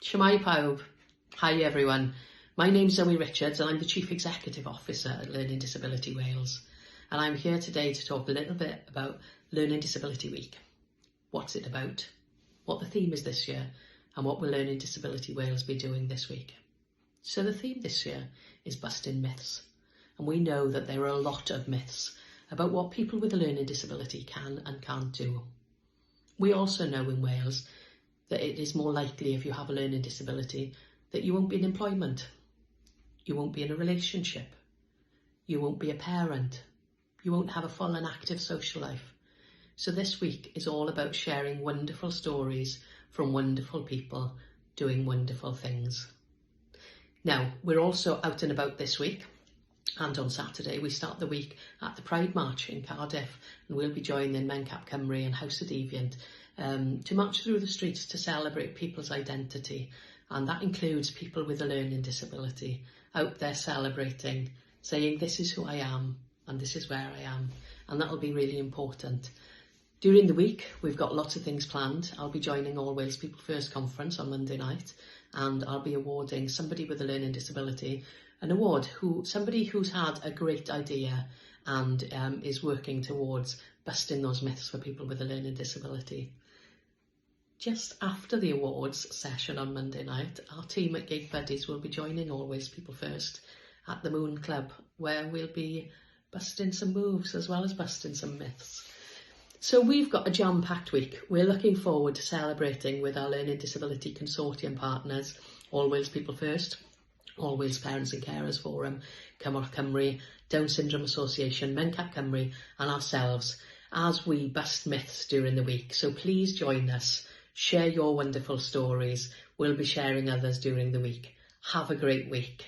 Shemai Pawb. Hi everyone. My name's Zoe Richards and I'm the Chief Executive Officer at Learning Disability Wales. And I'm here today to talk a little bit about Learning Disability Week. What's it about? What the theme is this year and what will Learning Disability Wales be doing this week? So the theme this year is busting myths. And we know that there are a lot of myths about what people with a learning disability can and can't do. We also know in Wales that it is more likely if you have a learning disability that you won't be in employment, you won't be in a relationship, you won't be a parent, you won't have a full and active social life. So this week is all about sharing wonderful stories from wonderful people doing wonderful things. Now, we're also out and about this week, and on Saturday we start the week at the Pride March in Cardiff, and we'll be joining Mencap Cymru and House of Deviant to march through the streets to celebrate people's identity, and that includes people with a learning disability out there celebrating, saying this is who I am and this is where I am, and that'll be really important. During the week we've got lots of things planned. I'll be joining All Wales People First conference on Monday night, and I'll be awarding somebody with a learning disability an award, somebody who's had a great idea and is working towards busting those myths for people with a learning disability. Just after the awards session on Monday night, our team at Gate Buddies will be joining All Wales People First at the Moon Club, where we'll be busting some moves as well as busting some myths. So we've got a jam-packed week. We're looking forward to celebrating with our Learning Disability Consortium partners, All Wales People First, All Wales Parents and Carers Forum, Cymorth Cymru, Down Syndrome Association, Mencap Cymru and ourselves as we bust myths during the week. So please join us, share your wonderful stories. We'll be sharing others during the week. Have a great week.